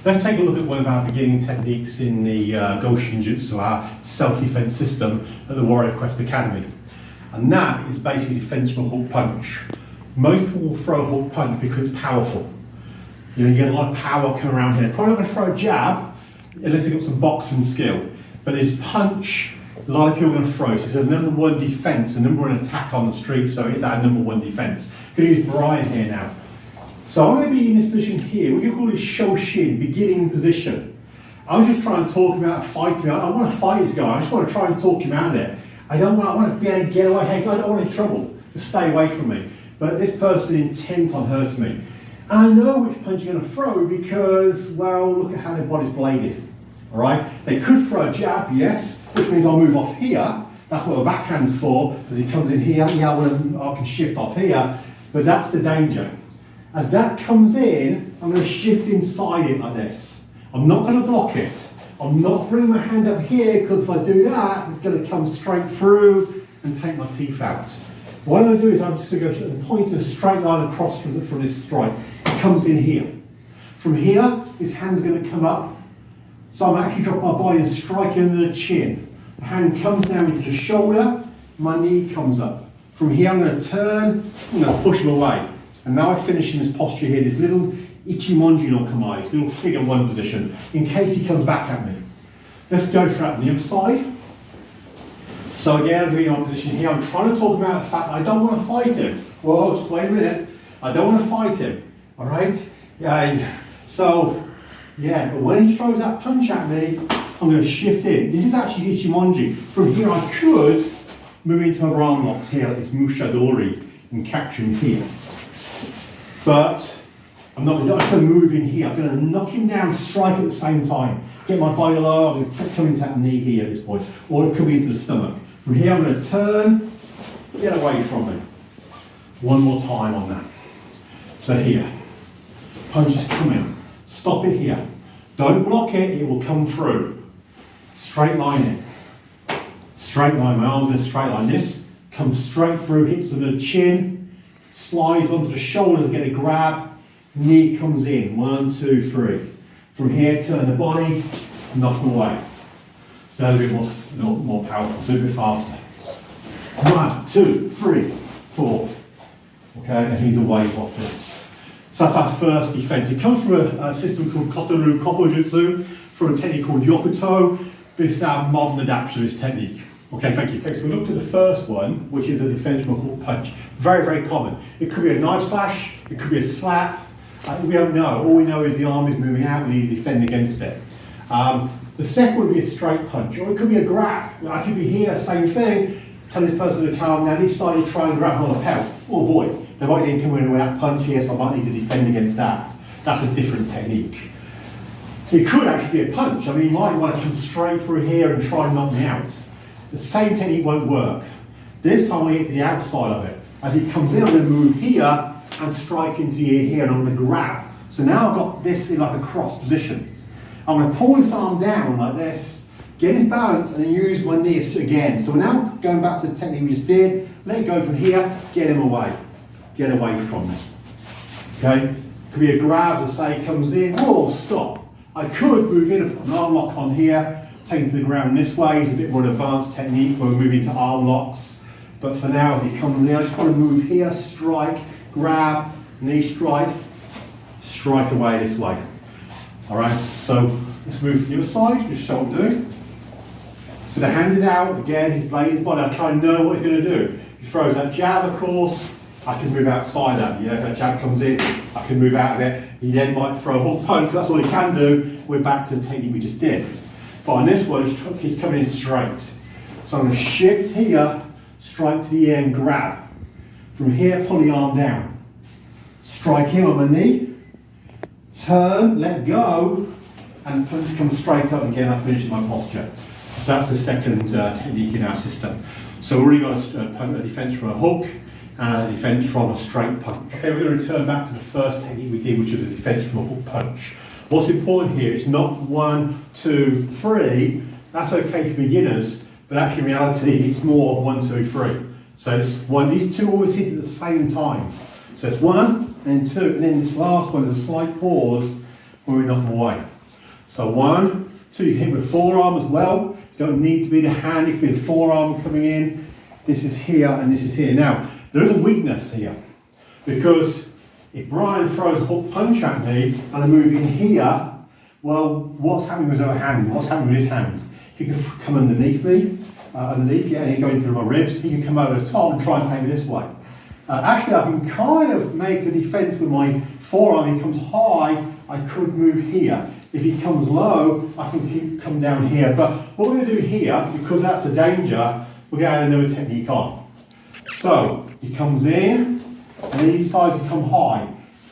Let's take a look at one of our beginning techniques in the Go Shinjutsu, our self-defense system at the Warrior Quest Academy. And that is basically defense from a hook punch. Most people will throw a hook punch because it's powerful. You know, you get a lot of power coming around here. Probably not going to throw a jab unless you've got some boxing skill. But this punch, a lot of people are going to throw. So it's a number one defense, a number one attack on the street, so it's our number one defense. I'm going to use Brian here now. So I'm going to be in this position here. We can call this Shoshin, beginning position. I'm just trying to talk him out of fighting. I want to fight this guy. I just want to try and talk him out of it. I want to be able to get away. Hey, I don't want any trouble. Just stay away from me. But this person is intent on hurting me. And I know which punch you're going to throw because, well, look at how their body's bladed. All right? They could throw a jab, yes, which means I'll move off here. That's what the backhand's for. As he comes in here, yeah, I can shift off here. But that's the danger. As that comes in, I'm going to shift inside it like this. I'm not going to block it. I'm not putting my hand up here because if I do that, it's going to come straight through and take my teeth out. What I'm going to do is I'm just going to go and point in a straight line across from this strike. It comes in here. From here, his hand's going to come up. So I'm actually dropping my body and striking under the chin. The hand comes down into the shoulder, my knee comes up. From here, I'm going to turn, I'm going to push him away. And now I finish in this posture here, this little ichimonji no kamae, this little figure one position, in case he comes back at me. Let's go for that on the other side. So again, I'm going to be in my position here. I'm trying to talk about the fact that I don't want to fight him. Whoa, just wait a minute. I don't want to fight him, all right? But when he throws that punch at me, I'm going to shift in. This is actually ichimonji. From here, I could move into other arm locks here, like this mushadori, and capture him here. But I'm just going to move in here. I'm going to knock him down, strike at the same time. Get my body low, I'm going to come into that knee here at this point. Or it could be into the stomach. From here, I'm going to turn, get away from him. One more time on that. So here, punch is coming. Stop it here. Don't block it, it will come through. Straight line it. Straight line, my arms in a straight line. This comes straight through, hits the chin, slides onto the shoulders, get a grab, knee comes in, 1, 2, 3. From here, turn the body, knock them away. So that's a bit more powerful, so a bit faster. 1, 2, 3, 4. Okay, and he's away off this. So that's our first defense. It comes from a system called Koto Ryu Koppojutsu, from a technique called Yokuto. This is our modern adaptation of this technique. Okay, thank you. Okay, so we looked at the first one, which is a defense from a hook punch. Very, very common. It could be a knife slash, it could be a slap. We don't know. All we know is the arm is moving out, we need to defend against it. The second would be a straight punch, or it could be a grab. I could be here, same thing, tell this person to calm down, he's starting to try and grab on a pelt. Oh boy, they might need to come in with that punch here, so I might need to defend against that. That's a different technique. It could actually be a punch. I mean, you might want to come straight through here and try and knock me out. The same technique won't work. This time we get to the outside of it. As it comes in, I'm going to move here and strike into the ear here, and I'm going to grab. So now I've got this in like a cross position. I'm going to pull this arm down like this, get his balance, and then use my knee again. So we're now going back to the technique we just did. Let it go from here, get him away. Get away from me. Okay? Could be a grab, as I say, comes in, whoa, stop. I could move in, an arm lock on here, take him to the ground this way. It's a bit more advanced technique when we're moving to arm locks. But for now, as he comes in, I just want to move here, strike, grab, knee strike, strike away this way. All right, so let's move to the other side, just show what I'm doing. So the hand is out, again, he's blading his body, I kind of know what he's going to do. He throws that jab, of course, I can move outside that. Yeah, if that jab comes in, I can move out of it. He then might throw a hook punch, that's all he can do. We're back to the technique we just did. But on this one, he's coming in straight. So I'm going to shift here, strike to the ear and grab. From here, pull the arm down. Strike him on my knee, turn, let go, and punch comes straight up again. I finish my posture. So that's the second technique in our system. So we've already got a defense from a hook and a defense from a straight punch. Okay, we're going to return back to the first technique we did, which was a defense from a hook punch. What's important here is not 1, 2, 3. That's okay for beginners, but actually in reality it's more 1, 2, 3. So it's one, these two always hit at the same time. So it's 1 and 2, and then this last one is a slight pause where we knock them away. So 1, 2, you hit with the forearm as well. You don't need to be the hand, it could be the forearm coming in. This is here and this is here. Now, there is a weakness here, because if Brian throws a hook punch at me and I'm moving here, well, what's happening with his other hand? What's happening with his hands? He can come underneath me, and he can go into my ribs. He can come over the top and try and take me this way. Actually, I can kind of make a defence with my forearm. If he comes high, I could move here. If he comes low, I can come down here. But what we're going to do here, because that's a danger, we're going to add another technique on. So, he comes in, and then he decides to come high.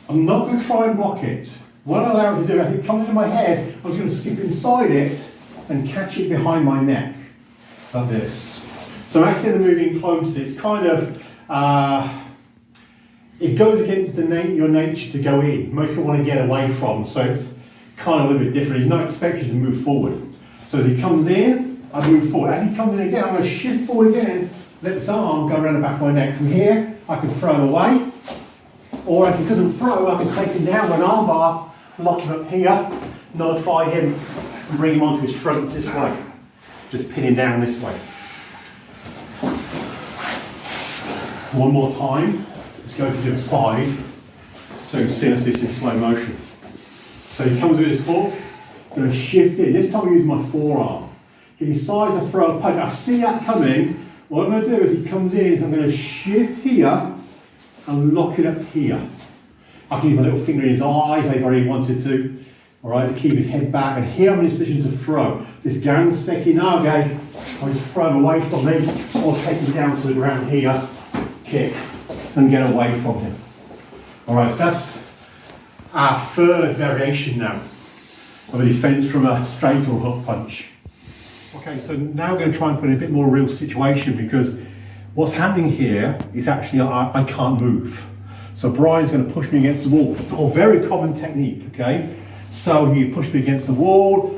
I'm not going to try and block it. What I allow it to do, as it comes into my head, I'm just going to skip inside it and catch it behind my neck, like this. So I'm actually moving closer. It's kind of, it goes against your nature to go in. Most people want to get away from, so it's kind of a little bit different. He's not expected to move forward. So as he comes in, I move forward. As he comes in again, I'm going to shift forward again, let this arm go around the back of my neck. From here, I can throw him away, or if he doesn't throw, I can take him down with an arm bar, lock him up here, nullify him, and bring him onto his front this way. Just pin him down this way. One more time. Let's go to the other side, so you can see us this in slow motion. So he comes with his hook, I'm going to shift in. This time I use my forearm. He decides to throw a punch. I see that coming. What I'm going to do is he comes in, is I'm going to shift here and lock it up here. I can use my little finger in his eye if I really wanted to. Alright, to keep his head back. And here I'm in this position to throw. This Ganseki Nage, I'll just throw him away from me, or take him down to the ground here, kick, and get away from him. Alright, so that's our third variation now of a defence from a straight or hook punch. Okay, so now we're going to try and put in a bit more real situation, because what's happening here is actually I can't move. So Brian's going to push me against the wall. It's a very common technique, okay? So he pushed me against the wall,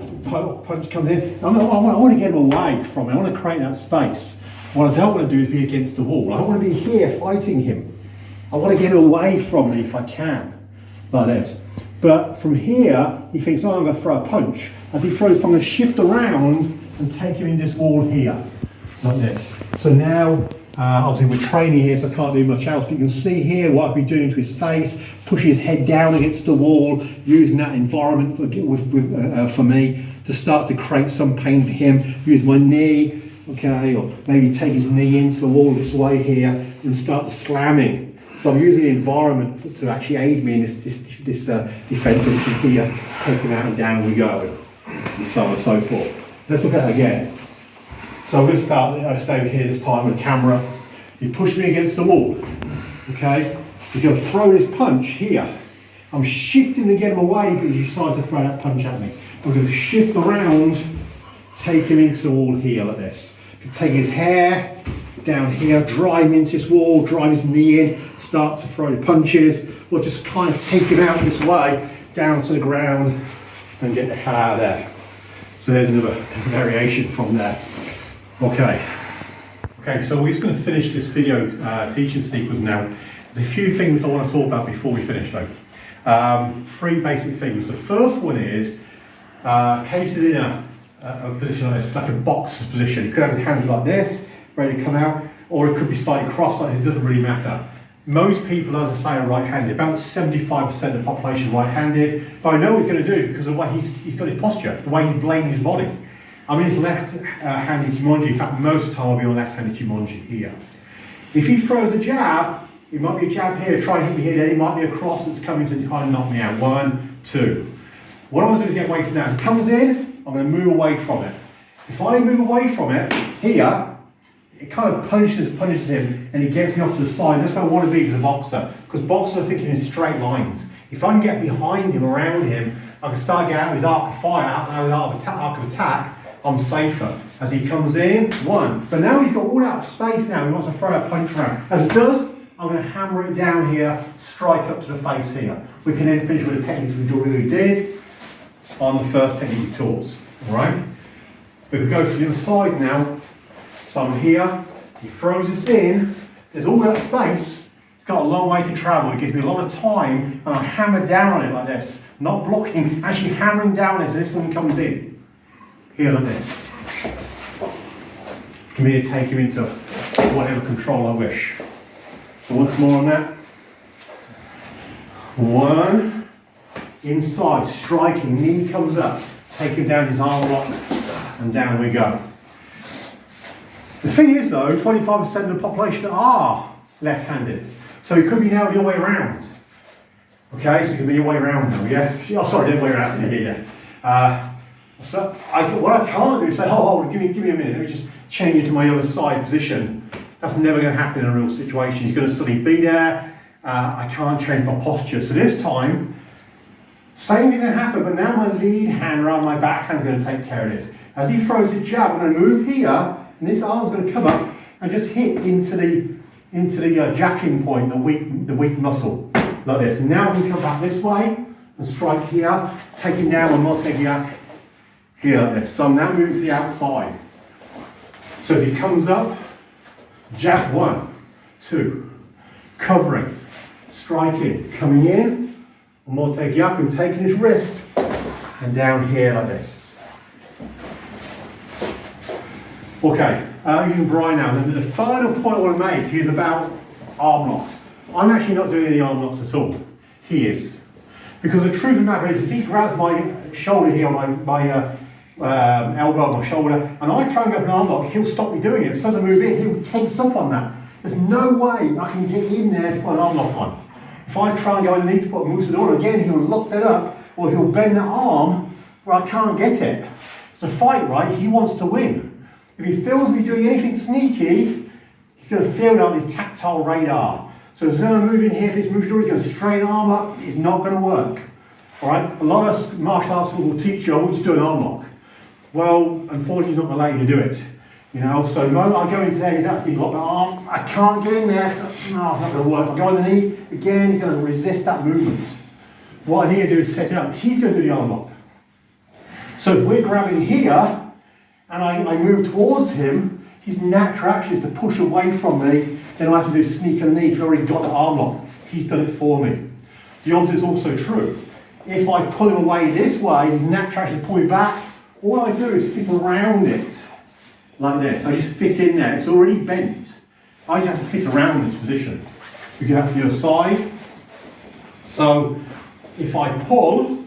punch comes in. I want to get him away from it. I want to create that space. What I don't want to do is be against the wall. I don't want to be here fighting him. I want to get him away from me if I can, like this. But from here, he thinks, oh, I'm going to throw a punch. As he throws, I'm going to shift around and take him in this wall here, like this. So now, obviously we're training here, so I can't do much else, but you can see here what I'll be doing to his face, pushing his head down against the wall, using that environment for me to start to create some pain for him. Use my knee, okay, or maybe take his knee into the wall this way here and start slamming. So I'm using the environment to actually aid me in this defense. And from here, take him out and down we go, and so on and so forth. Let's look at it again. So I'm going to stay over here this time with the camera. You push me against the wall, okay? You're going to throw this punch here. I'm shifting to get him away because you decided to throw that punch at me. I'm going to shift around, take him into the wall here like this. Take his hair down here, drive him into this wall, drive his knee in, start to throw the punches, or just kind of take him out this way, down to the ground, and get the hell out of there. So there's another variation from there. Okay, so we're just going to finish this video teaching sequence now. There's a few things I want to talk about before we finish though. 3 basic things. The first one is cases in a position like this, like a boxer's position. You could have his hands like this, ready to come out, or it could be slightly crossed like this, it doesn't really matter. Most people, as I say, are right-handed. About 75% of the population are right-handed. But I know what he's going to do because of the way he's got his posture, the way he's blaying his body. I'm in his left-handed Kimonji. In fact, most of the time I'll be on left-handed Kimonji here. If he throws a jab, it might be a jab here, try to hit me here, then it might be a cross that's coming to kind of knock me out. 1, 2. What I'm going to do is get away from that. As it comes in, I'm going to move away from it. If I move away from it, here, it kind of punches him and he gets me off to the side. That's where I want to be as a boxer, because boxers are thinking in straight lines. If I can get behind him, around him, I can start getting out his arc of fire, out his arc of attack, I'm safer. As he comes in, 1. But now he's got all that space now, he wants to throw a punch around. As it does, I'm going to hammer it down here, strike up to the face here. We can then finish with the techniques we did on the first technique we taught. Alright? We can go to the other side now. So I'm here, he throws us in, there's all that space, it's got a long way to travel, it gives me a lot of time, and I hammer down on it like this. Not blocking, actually hammering down as this one comes in. Here like this. For me to take him into whatever control I wish. So once more on that. 1, inside, striking, knee comes up, take him down his arm lock, and down we go. The thing is though, 25% of the population are left-handed. So it could be now the other way around. Okay, so it could be the way around now, yes? Oh, sorry, the other way around, so what I can't do is say, oh, give me a minute, let me just change it to my other side position. That's never going to happen in a real situation. He's going to suddenly be there. I can't change my posture. So this time, same thing that happened, but now my lead hand around my back hand's going to take care of this. As he throws a jab, I'm going to move here, and this arm's going to come up and just hit into the jacking point, the weak muscle, like this. Now we come back this way and strike here, take him down, and not take here like this. So I'm now moving to the outside. So as he comes up, jab 1, 2, covering, striking, coming in, and more taking up and taking his wrist, and down here like this. Okay, using Brian now. And the final point I want to make is about arm locks. I'm actually not doing any arm locks at all. He is. Because the truth of the matter is, if he grabs my shoulder here, my elbow, my shoulder, and I try and go for an arm lock, he'll stop me doing it. So to move in, he'll tense up on that. There's no way I can get in there to put an arm lock on. If I try and go underneath to put a musadora again, he'll lock that up, or he'll bend the arm where I can't get it. It's a fight, right? He wants to win. If he feels me doing anything sneaky, he's going to feel it on his tactile radar. So as soon as I move in here, if it's musadora, he's going to straight arm up. It's not going to work. All right? A lot of martial arts schools will teach you, I want you to do an arm lock. Well, unfortunately, he's not going to allow you to do it. You know, so the moment I go into there, he's actually locked my arm. I can't get in there. So, no, it's not going to work. If I go underneath, again, he's going to resist that movement. What I need to do is set it up. He's going to do the arm lock. So if we're grabbing here, and I move towards him, his natural action is to push away from me. Then I have to do sneak underneath. I've already got the arm lock. He's done it for me. The opposite is also true. If I pull him away this way, his natural action is to pull me back. All I do is fit around it. Like this, I just fit in there. It's already bent. I just have to fit around this position. We can have to the other side. So if I pull,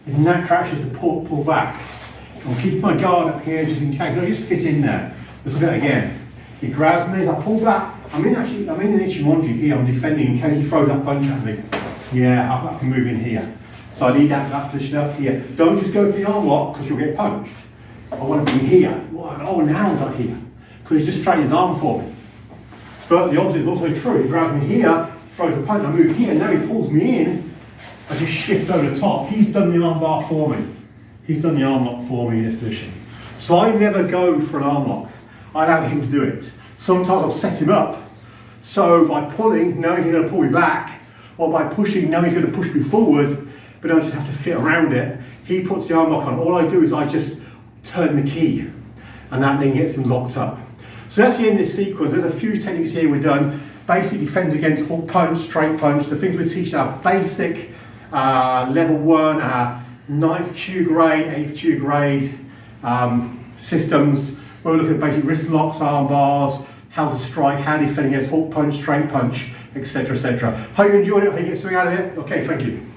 his natural action is to pull back. I'm keeping my guard up here just in case. I just fit in there. Let's look at it again. He grabs me, as I pull back. I'm in an ichimonji here. I'm defending in case he throws that punch at me. Yeah, I can move in here. So I need that position up here. Don't just go for the arm lock because you'll get punched. I want to be here. Oh, now I'm not here. Because he's just straightened his arm for me. But the opposite is also true. He grabs me here, throws the punch, I move here, now he pulls me in, I just shift over the top. He's done the arm bar for me. He's done the arm lock for me in this position. So I never go for an arm lock. I allow him to do it. Sometimes I'll set him up. So by pulling, knowing he's going to pull me back, or by pushing, knowing he's going to push me forward, but I just have to fit around it. He puts the arm lock on. All I do is I just turn the key, and that then gets him locked up. So that's the end of this sequence. There's a few techniques here we've done. Basic defense against hook punch, straight punch. The things we teach are basic, level 1, 9th Q grade, 8th Q grade systems. We're looking at basic wrist locks, arm bars, how to strike, how to defend against hook punch, straight punch, etc., etc. Hope you enjoyed it. Hope you get something out of it. Okay, thank you.